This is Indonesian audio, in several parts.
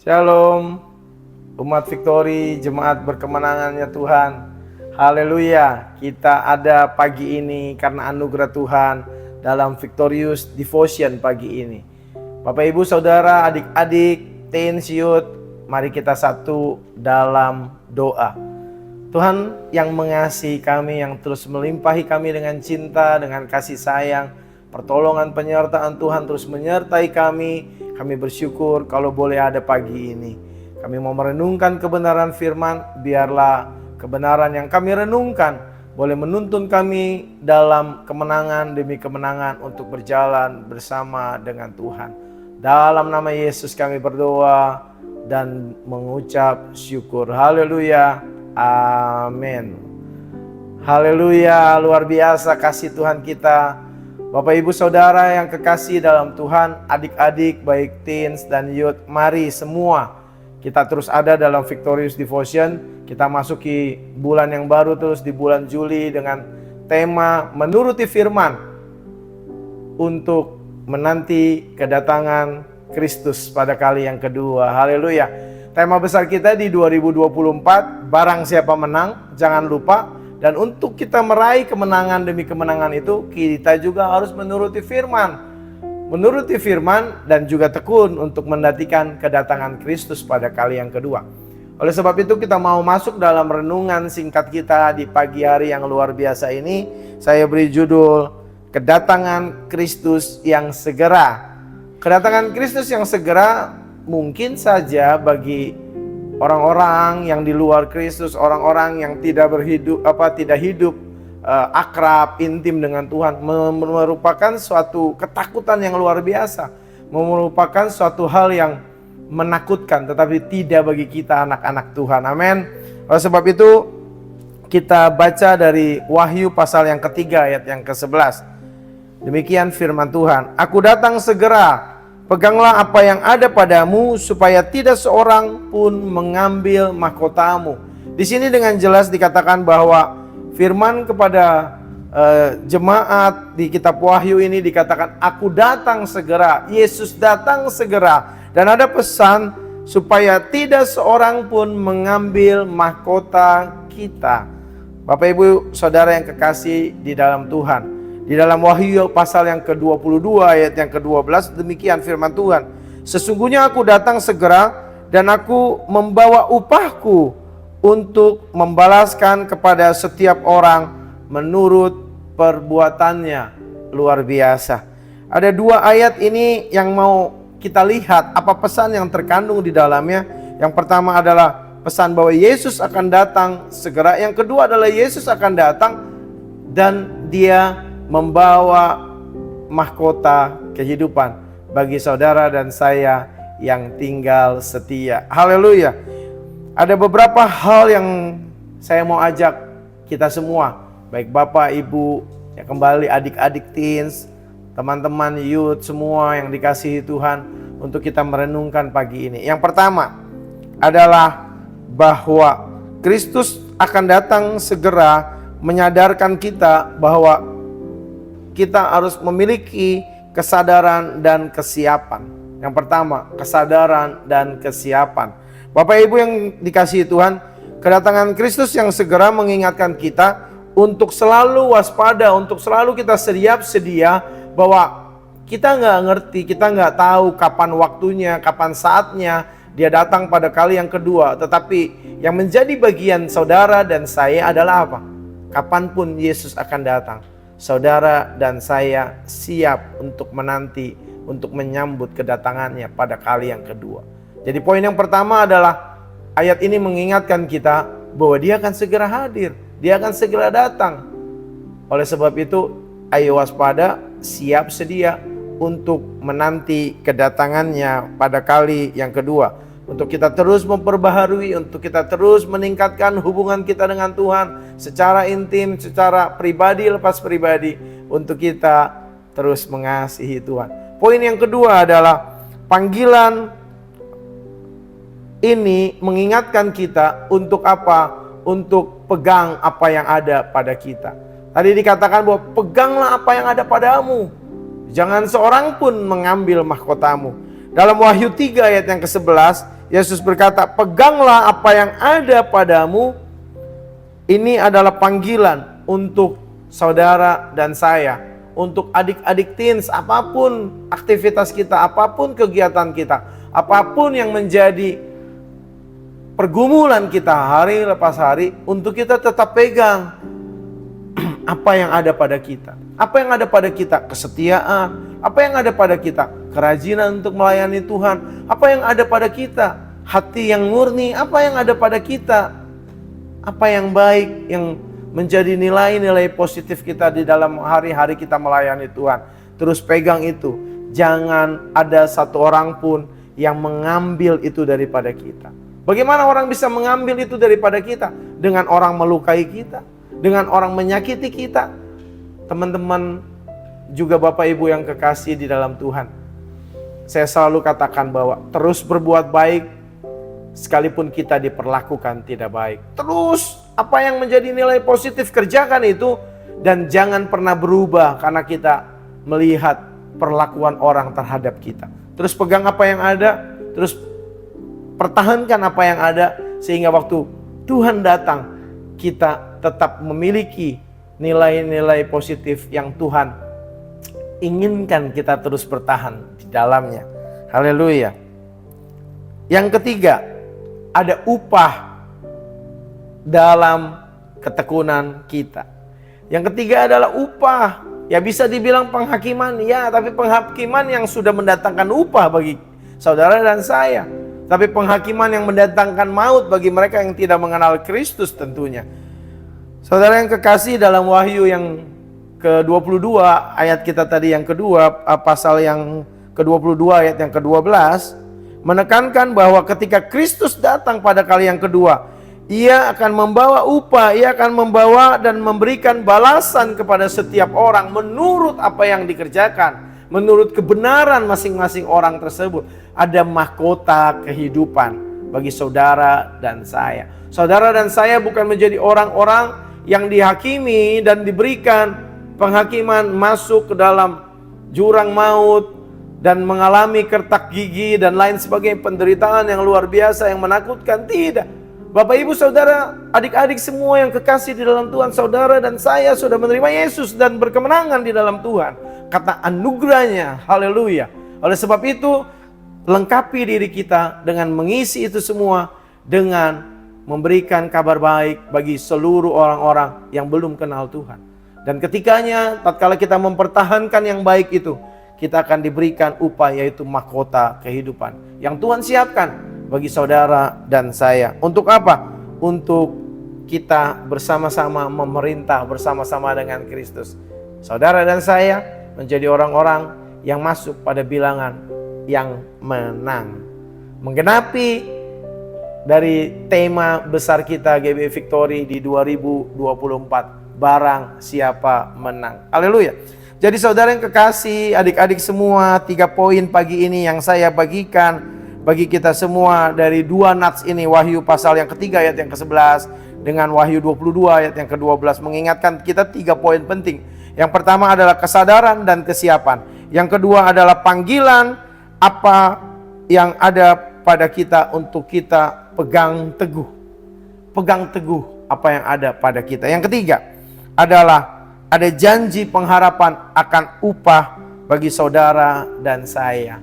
Shalom, umat Victory, jemaat berkemenangannya Tuhan. Haleluya, kita ada pagi ini karena anugerah Tuhan dalam Victorious Devotion pagi ini. Bapak Ibu Saudara, adik-adik, teens, youth, mari kita satu dalam doa. Tuhan yang mengasihi kami, yang terus melimpahi kami dengan cinta, dengan kasih sayang, pertolongan penyertaan Tuhan terus menyertai kami. Kami bersyukur kalau boleh ada pagi ini. Kami mau merenungkan kebenaran firman, biarlah kebenaran yang kami renungkan boleh menuntun kami dalam kemenangan demi kemenangan untuk berjalan bersama dengan Tuhan. Dalam nama Yesus kami berdoa dan mengucap syukur. Haleluya, amin. Haleluya, luar biasa kasih Tuhan kita. Bapak Ibu Saudara yang kekasih dalam Tuhan, adik-adik baik teens dan youth, mari semua kita terus ada dalam Victorious Devotion. Kita masuki bulan yang baru terus di bulan Juli dengan tema menuruti firman untuk menanti kedatangan Kristus pada kali yang kedua. Haleluya. Tema besar kita di 2024, barang siapa menang, jangan lupa. Dan untuk kita meraih kemenangan demi kemenangan itu, kita juga harus menuruti firman. Menuruti firman dan juga tekun untuk menantikan kedatangan Kristus pada kali yang kedua. Oleh sebab itu kita mau masuk dalam renungan singkat kita di pagi hari yang luar biasa ini. Saya beri judul Kedatangan Kristus yang Segera. Kedatangan Kristus yang segera mungkin saja bagi orang-orang yang di luar Kristus, orang-orang yang tidak hidup akrab, intim dengan Tuhan, merupakan suatu ketakutan yang luar biasa, merupakan suatu hal yang menakutkan, tetapi tidak bagi kita anak-anak Tuhan. Amin. Oleh sebab itu kita baca dari Wahyu pasal yang ketiga ayat yang ke-11. Demikian firman Tuhan, "Aku datang segera. Peganglah apa yang ada padamu supaya tidak seorang pun mengambil mahkotamu." Di sini dengan jelas dikatakan bahwa firman kepada jemaat di kitab Wahyu ini dikatakan, "Aku datang segera." Yesus datang segera, dan ada pesan supaya tidak seorang pun mengambil mahkota kita. Bapak Ibu Saudara yang kekasih di dalam Tuhan, di dalam Wahyu pasal yang ke-22 ayat yang ke-12 demikian firman Tuhan, "Sesungguhnya aku datang segera dan aku membawa upahku untuk membalaskan kepada setiap orang menurut perbuatannya." Luar biasa. Ada dua ayat ini yang mau kita lihat apa pesan yang terkandung di dalamnya. Yang pertama adalah pesan bahwa Yesus akan datang segera. Yang kedua adalah Yesus akan datang dan Dia membawa mahkota kehidupan bagi saudara dan saya yang tinggal setia. Haleluya. Ada beberapa hal yang saya mau ajak kita semua, baik Bapak, Ibu, ya kembali adik-adik teens, teman-teman youth, semua yang dikasihi Tuhan, untuk kita merenungkan pagi ini. Yang pertama adalah bahwa Kristus akan datang segera, menyadarkan kita bahwa kita harus memiliki kesadaran dan kesiapan. Yang pertama, kesadaran dan kesiapan. Bapak Ibu yang dikasihi Tuhan, kedatangan Kristus yang segera mengingatkan kita untuk selalu waspada, untuk selalu kita siap sedia, bahwa kita nggak ngerti, kita nggak tahu kapan waktunya, kapan saatnya Dia datang pada kali yang kedua. Tetapi yang menjadi bagian saudara dan saya adalah apa? Kapanpun Yesus akan datang, saudara dan saya siap untuk menanti, untuk menyambut kedatangannya pada kali yang kedua. Jadi poin yang pertama adalah ayat ini mengingatkan kita bahwa Dia akan segera hadir, Dia akan segera datang. Oleh sebab itu, ayo waspada, siap sedia untuk menanti kedatangannya pada kali yang kedua. Untuk kita terus memperbaharui, untuk kita terus meningkatkan hubungan kita dengan Tuhan secara intim, secara pribadi lepas pribadi, untuk kita terus mengasihi Tuhan. Poin yang kedua adalah panggilan ini mengingatkan kita untuk apa? Untuk pegang apa yang ada pada kita. Tadi dikatakan bahwa peganglah apa yang ada padamu, jangan seorang pun mengambil mahkotamu. Dalam Wahyu 3 ayat yang ke-11 Yesus berkata, peganglah apa yang ada padamu. Ini adalah panggilan untuk saudara dan saya, untuk adik-adik teens, apapun aktivitas kita, apapun kegiatan kita, apapun yang menjadi pergumulan kita hari lepas hari, untuk kita tetap pegang apa yang ada pada kita. Apa yang ada pada kita? Kesetiaan. Apa yang ada pada kita? Kerajinan untuk melayani Tuhan. Apa yang ada pada kita? Hati yang murni. Apa yang ada pada kita? Apa yang baik, yang menjadi nilai-nilai positif kita di dalam hari-hari kita melayani Tuhan. Terus pegang itu. Jangan ada satu orang pun yang mengambil itu daripada kita. Bagaimana orang bisa mengambil itu daripada kita? Dengan orang melukai kita, dengan orang menyakiti kita. Teman-teman, juga Bapak Ibu yang kekasih di dalam Tuhan, saya selalu katakan bahwa terus berbuat baik sekalipun kita diperlakukan tidak baik. Terus apa yang menjadi nilai positif, kerjakan itu. Dan jangan pernah berubah karena kita melihat perlakuan orang terhadap kita. Terus pegang apa yang ada, terus pertahankan apa yang ada, sehingga waktu Tuhan datang, kita tetap memiliki nilai-nilai positif yang Tuhan inginkan kita terus bertahan di dalamnya. Haleluya. Yang ketiga, ada upah dalam ketekunan kita. Yang ketiga adalah upah. Ya bisa dibilang penghakiman, ya, tapi penghakiman yang sudah mendatangkan upah bagi saudara dan saya. Tapi penghakiman yang mendatangkan maut bagi mereka yang tidak mengenal Kristus tentunya. Saudara yang kekasih, dalam Wahyu yang ke-22 ayat kita tadi yang kedua, pasal yang ke-22 ayat yang ke-12 menekankan bahwa ketika Kristus datang pada kali yang kedua, Ia akan membawa upah, Ia akan membawa dan memberikan balasan kepada setiap orang menurut apa yang dikerjakan, menurut kebenaran masing-masing orang tersebut. Ada mahkota kehidupan bagi saudara dan saya. Saudara dan saya bukan menjadi orang-orang yang dihakimi dan diberikan penghakiman masuk ke dalam jurang maut dan mengalami kertak gigi dan lain sebagainya, penderitaan yang luar biasa yang menakutkan. Tidak. Bapak Ibu Saudara, adik-adik semua yang kekasih di dalam Tuhan, saudara dan saya sudah menerima Yesus dan berkemenangan di dalam Tuhan. Kata anugerahnya, haleluya. Oleh sebab itu, lengkapi diri kita dengan mengisi itu semua, dengan memberikan kabar baik bagi seluruh orang-orang yang belum kenal Tuhan. Dan ketikanya, tatkala kita mempertahankan yang baik itu, kita akan diberikan upah, yaitu mahkota kehidupan yang Tuhan siapkan bagi saudara dan saya. Untuk apa? Untuk kita bersama-sama memerintah bersama-sama dengan Kristus. Saudara dan saya menjadi orang-orang yang masuk pada bilangan yang menang. Menggenapi dari tema besar kita GBI Victory di 2024, barang siapa menang. Haleluya. Jadi saudara yang kekasih, adik-adik semua, 3 poin pagi ini yang saya bagikan bagi kita semua dari 2 nats ini, Wahyu pasal yang ketiga ayat yang ke-11 dengan Wahyu 22 ayat yang ke-12, mengingatkan kita 3 poin penting. Yang pertama adalah kesadaran dan kesiapan. Yang kedua adalah panggilan apa yang ada pada kita untuk kita pegang teguh. Pegang teguh apa yang ada pada kita. Yang ketiga adalah ada janji pengharapan akan upah bagi saudara dan saya.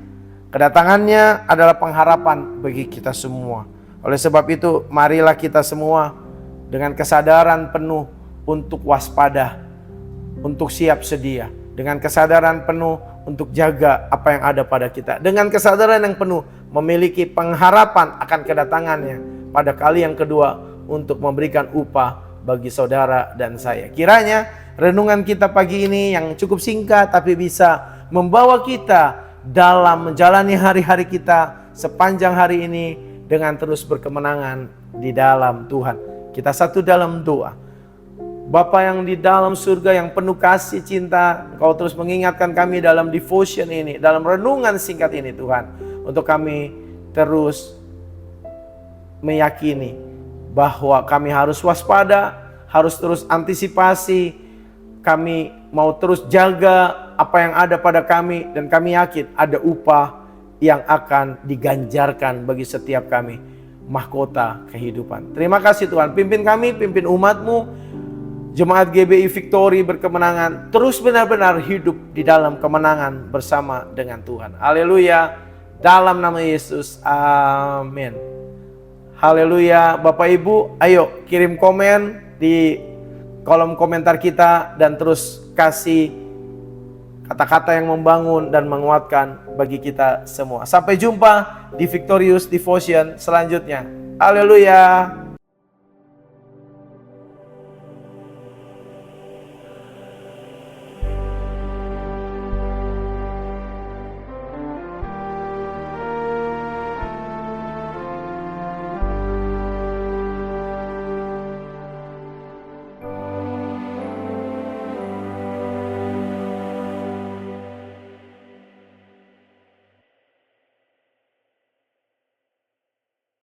Kedatangannya adalah pengharapan bagi kita semua. Oleh sebab itu, marilah kita semua dengan kesadaran penuh untuk waspada, untuk siap sedia. Dengan kesadaran penuh untuk jaga apa yang ada pada kita. Dengan kesadaran yang penuh memiliki pengharapan akan kedatangannya pada kali yang kedua untuk memberikan upah bagi saudara dan saya. Kiranya renungan kita pagi ini yang cukup singkat tapi bisa membawa kita dalam menjalani hari-hari kita sepanjang hari ini dengan terus berkemenangan di dalam Tuhan. Kita satu dalam doa. Bapa yang di dalam surga yang penuh kasih cinta, Engkau terus mengingatkan kami dalam devotion ini, dalam renungan singkat ini Tuhan, untuk kami terus meyakini bahwa kami harus waspada, harus terus antisipasi, kami mau terus jaga apa yang ada pada kami, dan kami yakin ada upah yang akan diganjarkan bagi setiap kami, mahkota kehidupan. Terima kasih Tuhan, pimpin kami, pimpin umat-Mu, Jemaat GBI Victory berkemenangan, terus benar-benar hidup di dalam kemenangan bersama dengan Tuhan. Haleluya, dalam nama Yesus, amin. Haleluya. Bapak Ibu, ayo kirim komen di kolom komentar kita dan terus kasih kata-kata yang membangun dan menguatkan bagi kita semua. Sampai jumpa di Victorious Devotion selanjutnya. Haleluya.